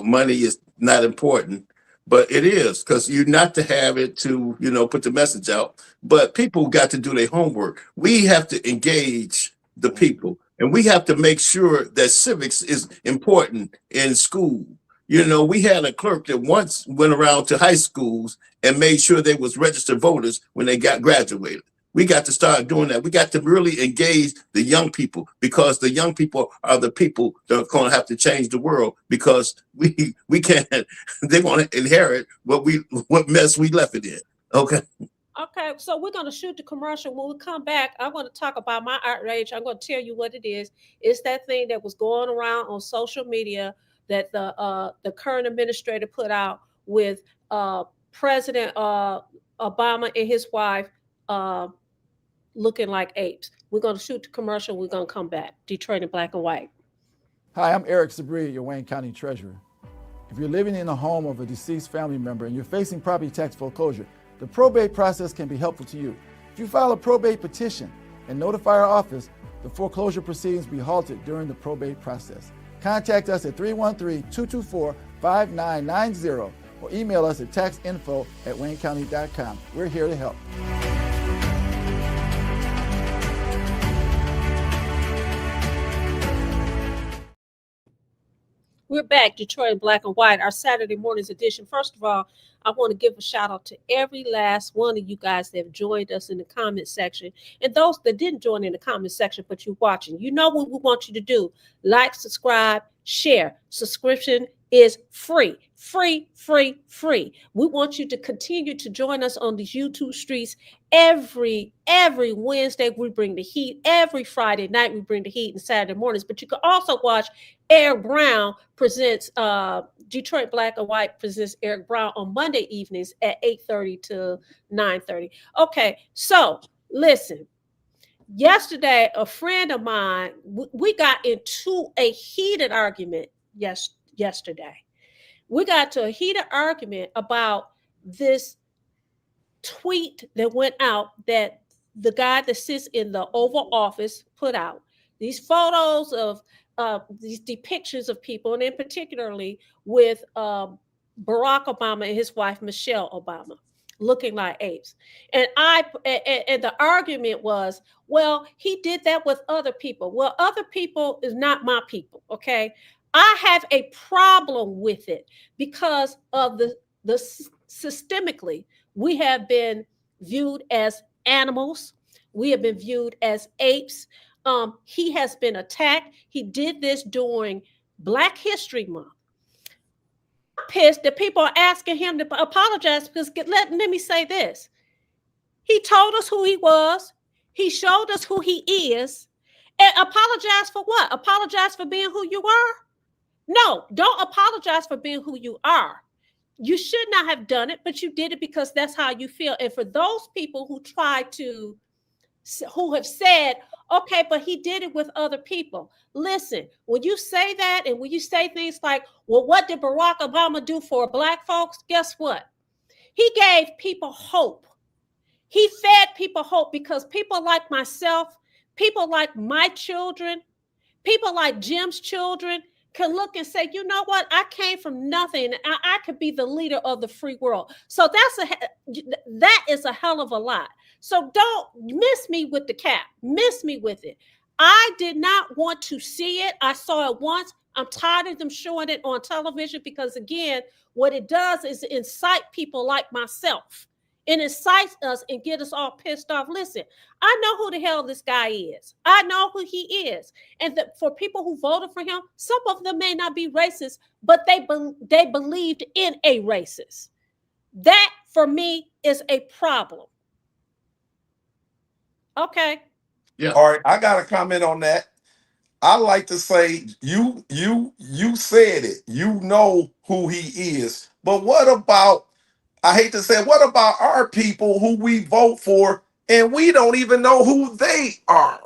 money is not important, but it is, because you're not to have it to put the message out. But people got to do their homework. We have to engage the people, and we have to make sure that civics is important in school. We had a clerk that once went around to high schools and made sure they was registered voters when they got graduated. We got to start doing that. We got to really engage the young people, because the young people are the people that are going to have to change the world, because we can't, they want to inherit what mess we left it in. Okay. Okay, so we're going to shoot the commercial. When we come back, I'm going to talk about my outrage. I'm going to tell you what it is. It's that thing that was going around on social media that the current administrator put out with President Obama and his wife looking like apes. We're going to shoot the commercial. We're going to come back. Detroit in black and white. Hi, I'm Eric Sabria, your Wayne County Treasurer. If you're living in the home of a deceased family member and you're facing property tax foreclosure, the probate process can be helpful to you. If you file a probate petition and notify our office, the foreclosure proceedings will be halted during the probate process. Contact us at 313-224-5990 or email us at taxinfo@waynecounty.com. We're here to help. We're back, Detroit in black and white, our Saturday morning's edition. First of all, I want to give a shout out to every last one of you guys that have joined us in the comment section. And those that didn't join in the comment section, but you're watching, you know what we want you to do. Like, subscribe, share. Subscription is free. Free. We want you to continue to join us on these YouTube streets. Every Wednesday, we bring the heat. Every Friday night, we bring the heat, and Saturday mornings. But you can also watch Eric Brown presents Detroit Black and White presents Eric Brown on Monday evenings at 8:30 to 9:30. Okay, so listen. Yesterday, a friend of mine, we got into a heated argument yesterday. We got to a heated argument about this tweet that went out that the guy that sits in the Oval Office put out. These photos of these depictions of people, and in particularly with Barack Obama and his wife, Michelle Obama, looking like apes. And the argument was, well, he did that with other people. Well, other people is not my people, okay? I have a problem with it because of the systemically, we have been viewed as animals. We have been viewed as apes. He has been attacked. He did this during Black History Month. I'm pissed that people are asking him to apologize because let me say this. He told us who he was. He showed us who he is. And apologize for what? Apologize for being who you are? No, don't apologize for being who you are. You should not have done it, but you did it because that's how you feel. And for those people who have said, okay, but he did it with other people. Listen, when you say that and when you say things like, well, what did Barack Obama do for Black folks? Guess what? He gave people hope. He fed people hope because people like myself, people like my children, people like Jim's children can look and say, you know what, I came from nothing. I could be the leader of the free world. So that is a hell of a lot. So don't miss me with the cap. Miss me with it. I did not want to see it. I saw it once. I'm tired of them showing it on television because, again, what it does is incite people like myself. It incites us and get us all pissed off. Listen, I know who the hell this guy is. I know who he is. And for people who voted for him, some of them may not be racist, but they believed in a racist. That, for me, is a problem. Okay. Yeah. All right, I got a comment on that. I like to say you said it. You know who he is. But what about, I hate to say, what about our people who we vote for and we don't even know who they are?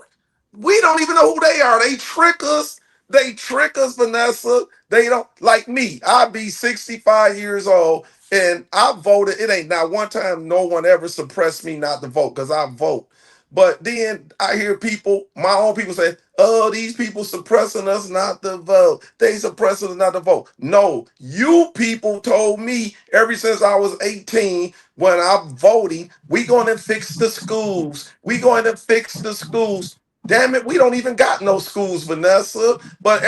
We don't even know who they are. They trick us. They trick us, Vanessa. They don't, like me. I'll be 65 years old and I voted. It ain't not one time no one ever suppressed me not to vote because I vote. But then I hear people, my own people say, oh, these people suppressing us not to vote. They suppressing us not to vote. No, you people told me ever since I was 18, when I'm voting, we going to fix the schools. We going to fix the schools. Damn it, we don't even got no schools, Vanessa. But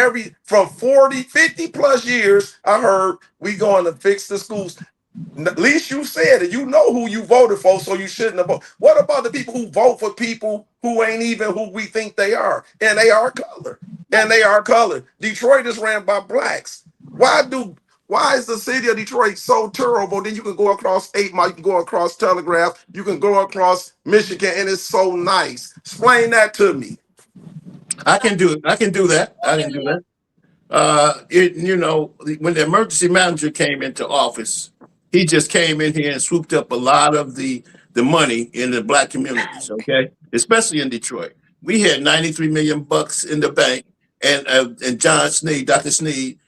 from 40, 50 plus years, I heard we going to fix the schools. At least you said it. You know who you voted for, so you shouldn't have voted. What about the people who vote for people who ain't even who we think they are? And they are color. And they are color. Detroit is ran by blacks. Why is the city of Detroit so terrible? Then you can go across 8 Mile, you can go across Telegraph, you can go across Michigan, and it's so nice. Explain that to me. I can do it. I can do that. You know, when the emergency manager came into office, he just came in here and swooped up a lot of the money in the black communities, okay? Especially in Detroit. We had $93 million in the bank, and John Sneed, Dr. Sneed,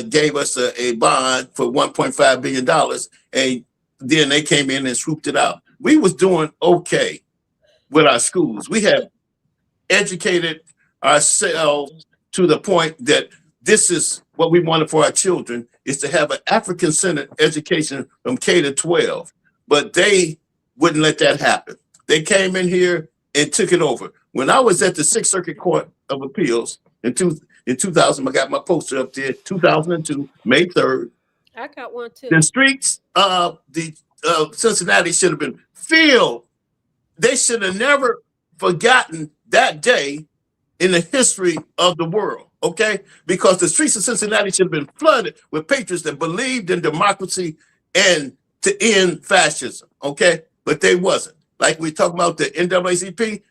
gave us a bond for $1.5 billion, and then they came in and swooped it out. We was doing okay with our schools. We have educated ourselves to the point that this is what we wanted for our children, is to have an African-centered education from K to 12. But they wouldn't let that happen. They came in here and took it over. When I was at the Sixth Circuit Court of Appeals in 2000, I got my poster up there, 2002, May 3rd. I got one too. The streets of Cincinnati should have been filled. They should have never forgotten that day in the history of the world, okay? Because the streets of Cincinnati should have been flooded with patriots that believed in democracy and to end fascism, okay? But they wasn't. Like we talk about the NAACP,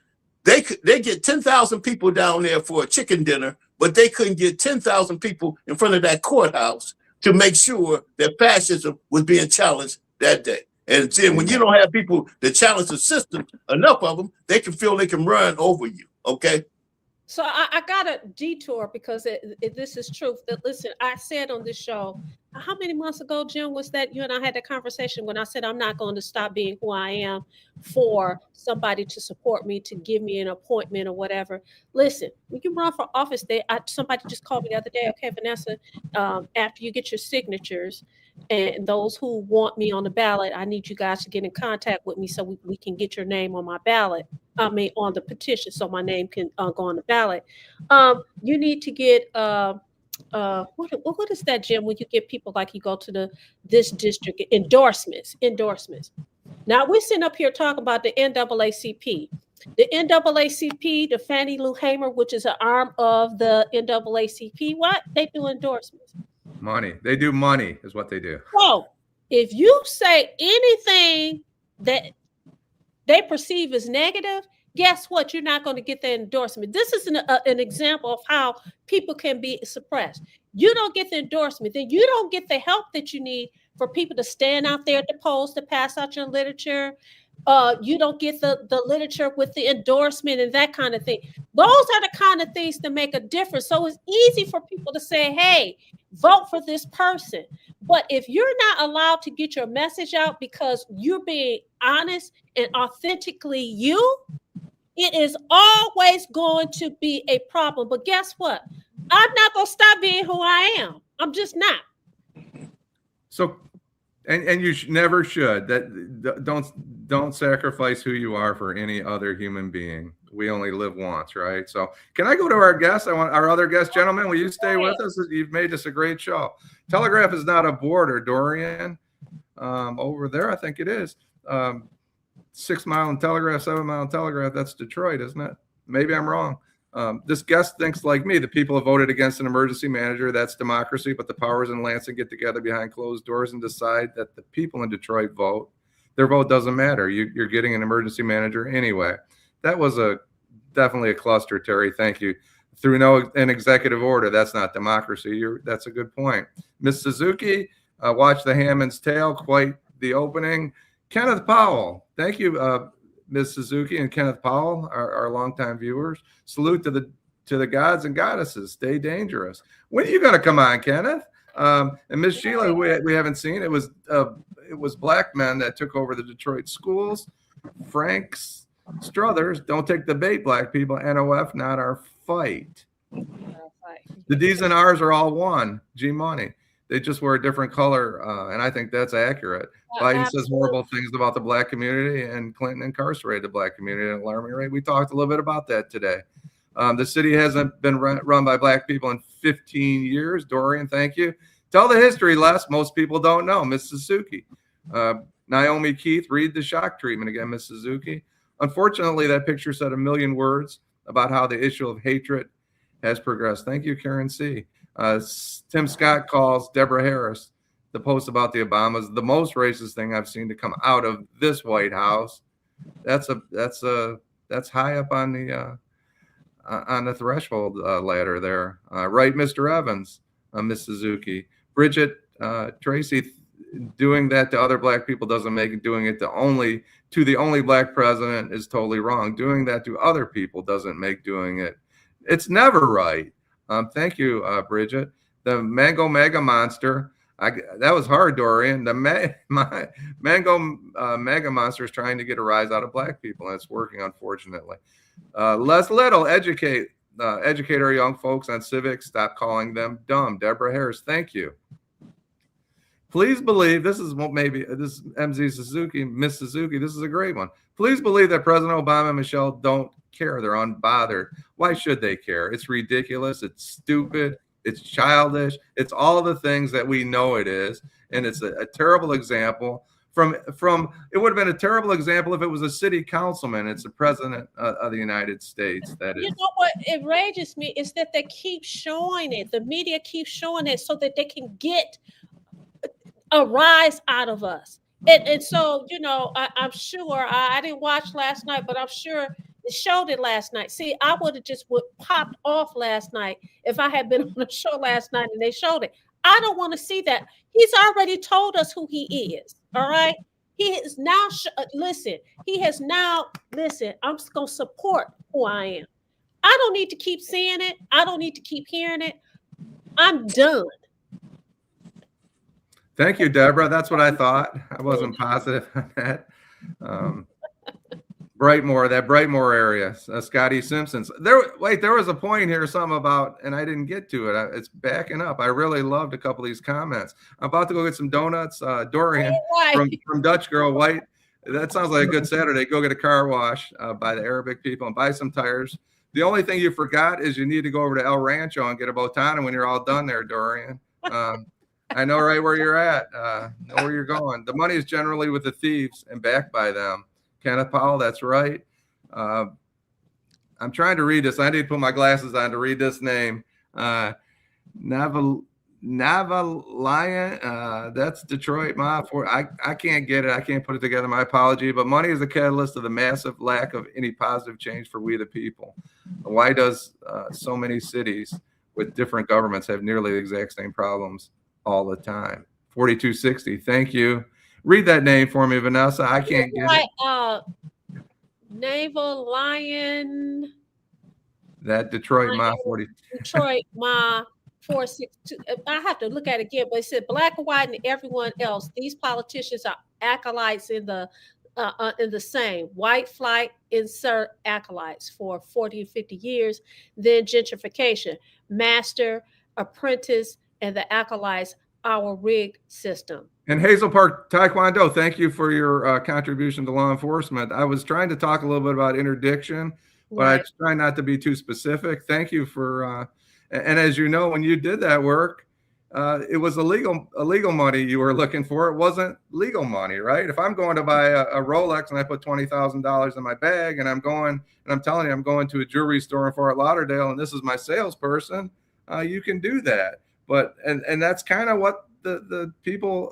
they get 10,000 people down there for a chicken dinner, but they couldn't get 10,000 people in front of that courthouse to make sure that fascism was being challenged that day. And then when you don't have people that challenge the system, enough of them, they can feel they can run over you, okay? So I got a detour because this is truth. Listen, I said on this show, how many months ago, Jim, was that you and I had that conversation when I said I'm not going to stop being who I am for somebody to support me, to give me an appointment or whatever. Listen, when you run for office, somebody just called me the other day. Okay, Vanessa, after you get your signatures and those who want me on the ballot, I need you guys to get in contact with me so we can get your name on my ballot. I mean, on the petition, so my name can go on the ballot. You need to get what is that, Jim? When you get people like you go to this district, endorsements. Now we're sitting up here talking about the NAACP. The NAACP, the Fannie Lou Hamer, which is an arm of the NAACP, what? They do endorsements. Money. They do money is what they do. So if you say anything that they perceive as negative, guess what? You're not going to get the endorsement. This is an example of how people can be suppressed. You don't get the endorsement, then you don't get the help that you need for people to stand out there at the polls to pass out your literature. You don't get the literature with the endorsement and that kind of thing. Those are the kind of things that make a difference. So it's easy for people to say, hey, vote for this person. But if you're not allowed to get your message out because you're being honest and authentically you, it is always going to be a problem. But guess what? I'm not gonna stop being who I am. I'm just not. So, and you never should. Don't sacrifice who you are for any other human being. We only live once, right? So, can I go to our guest? I want our other guest, gentlemen. Will you stay with us? You've made this a great show. Telegraph is not a border, Dorian. Over there, I think it is. 6 Mile and Telegraph, 7 Mile and Telegraph. That's Detroit, isn't it? Maybe I'm wrong. This guest thinks like me. The people have voted against an emergency manager. That's democracy. But the powers in Lansing get together behind closed doors and decide that the people in Detroit vote. Their vote doesn't matter. You're getting an emergency manager anyway. That was definitely a cluster, Terry. Thank you. Through an executive order. That's not democracy. That's a good point. Miss Suzuki, watch the Hammond's Tale. Quite the opening. Kenneth Powell. Thank you, Ms. Suzuki and Kenneth Powell, our longtime viewers. Salute to the gods and goddesses. Stay dangerous. When are you going to come on, Kenneth? And Ms. Sheila, who we haven't seen, it was black men that took over the Detroit schools. Frank Struthers, don't take the bait, black people. NOF, not our fight. The D's and R's are all one. G Money. They just wear a different color, and I think that's accurate. Biden says horrible things about the black community, and Clinton incarcerated the black community at an alarming rate. We talked a little bit about that today. The city hasn't been run by black people in 15 years. Dorian, thank you. Tell the history, Les. Most people don't know. Miss Suzuki. Naomi Keith, read the shock treatment again, Miss Suzuki. Unfortunately, that picture said a million words about how the issue of hatred has progressed. Thank you, Karen C. Tim Scott calls Deborah Harris, the post about the Obamas, the most racist thing I've seen to come out of this White House. That's high up on the threshold ladder there. Right, Mr. Evans, Miss Suzuki. Bridget Tracy, doing that to other black people doesn't make it. Doing it to the only black president is totally wrong. Doing that to other people doesn't make doing it. It's never right. Thank you, Bridget. The Mango Mega Monster. That was hard, Dorian. The Mango Mega Monster is trying to get a rise out of black people, and it's working, unfortunately. Les Little, educate our young folks on civics. Stop calling them dumb. Deborah Harris, thank you. Please believe, this is MZ Suzuki, Miss Suzuki. This is a great one. Please believe that President Obama and Michelle don't care. They're unbothered. Why should they care? It's ridiculous. It's stupid. It's childish. It's all the things that we know it is. And it's a terrible example from it would have been a terrible example if it was a city councilman. It's the president of the United States. That is. You know what enrages me is that they keep showing it. The media keeps showing it so that they can get a rise out of us. And so, I'm sure I didn't watch last night, but I'm sure they showed it last night. See, I would have just popped off last night if I had been on the show last night and they showed it. I don't want to see that. He's already told us who he is. All right. He is now, I'm just going to support who I am. I don't need to keep seeing it. I don't need to keep hearing it. I'm done. Thank you, Deborah. That's what I thought. I wasn't positive on that. Brightmoor area, Scotty Simpson's. There was a point here, something about, and I didn't get to it. It's backing up. I really loved a couple of these comments. I'm about to go get some donuts. Dorian from Dutch Girl White. That sounds like a good Saturday. Go get a car wash by the Arabic people and buy some tires. The only thing you forgot is you need to go over to El Rancho and get a botana when you're all done there, Dorian. I know right where you're at, know where you're going. The money is generally with the thieves and backed by them. Kenneth Powell, that's right. I'm trying to read this. I need to put my glasses on to read this name. Navalian, that's Detroit. I can't get it. I can't put it together. My apology. But money is the catalyst of the massive lack of any positive change for we the people. Why does so many cities with different governments have nearly the exact same problems all the time? 4260. Thank you. Read that name for me, Vanessa. I can't get it. Naval Lion. That Detroit Ma 40. Detroit Ma 462. I have to look at it again, but it said black and white and everyone else. These politicians are acolytes in the in the same white flight, insert acolytes for 40 or 50 years, then gentrification, master, apprentice, and the acolytes, our rigged system. And Hazel Park Taekwondo, thank you for your contribution to law enforcement. I was trying to talk a little bit about interdiction, but I try not to be too specific. Thank you for, and as you know, when you did that work, it was illegal money you were looking for. It wasn't legal money, right? If I'm going to buy a Rolex and I put $20,000 in my bag and I'm telling you I'm going to a jewelry store in Fort Lauderdale and this is my salesperson, you can do that. But and that's kind of what the people,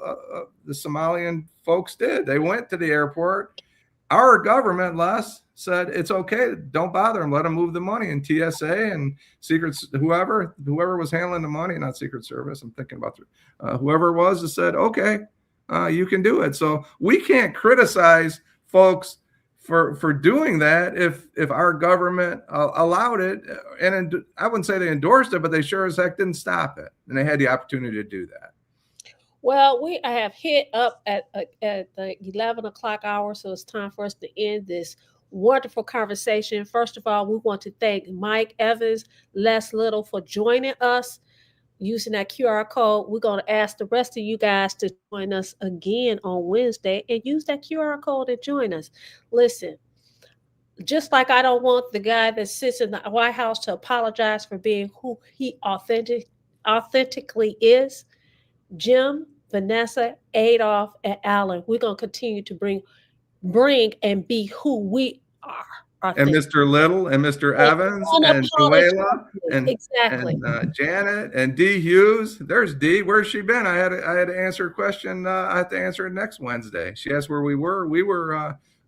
the Somalian folks did. They went to the airport. Our government, Les, said it's okay. Don't bother them. Let them move the money. And TSA and secrets, whoever was handling the money, not Secret Service. I'm thinking about whoever it was, that said, okay, you can do it. So we can't criticize folks for doing that if our government allowed it. And I wouldn't say they endorsed it, but they sure as heck didn't stop it. And they had the opportunity to do that. Well, we have hit up at the 11 o'clock hour, so it's time for us to end this wonderful conversation. First of all, we want to thank Mike Evans, Les Little for joining us using that QR code. We're going to ask the rest of you guys to join us again on Wednesday and use that QR code and join us. Listen, just like I don't want the guy that sits in the White House to apologize for being who he authentically is, Jim, Vanessa, Adolph, and Alan, we're going to continue to bring and be who we are. And Mr. Little and Mr. Evans and Duela and, exactly. and Janet and Dee Hughes. There's Dee. Where's she been? I had to answer a question. I have to answer it next Wednesday. She asked where we were.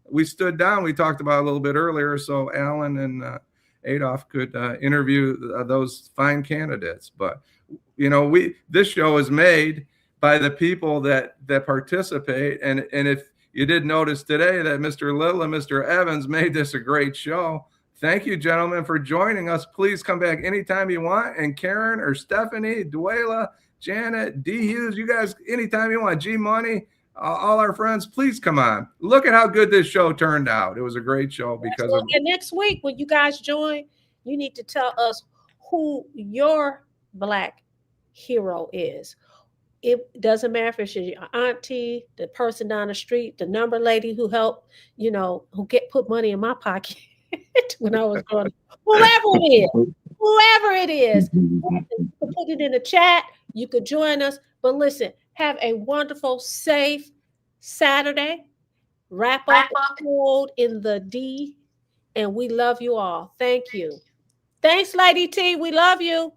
We stood down. We talked about it a little bit earlier, so Alan and Adolph could interview those fine candidates. But this show is made by the people that participate. And if you did notice today that Mr. Little and Mr. Evans made this a great show, thank you, gentlemen, for joining us. Please come back anytime you want. And Karen or Stephanie, Duela, Janet, D. Hughes, you guys, anytime you want. G Money, all our friends, please come on. Look at how good this show turned out. It was a great show because of. And next week, when you guys join, you need to tell us who your Black hero is. It doesn't matter if it's your auntie, the person down the street, the number lady who helped, who put money in my pocket when I was growing up. Whoever it is, you can put it in the chat. You could join us. But listen, have a wonderful, safe Saturday. Wrap up cold in the D, and we love you all. Thank you. Thanks, Lady T. We love you.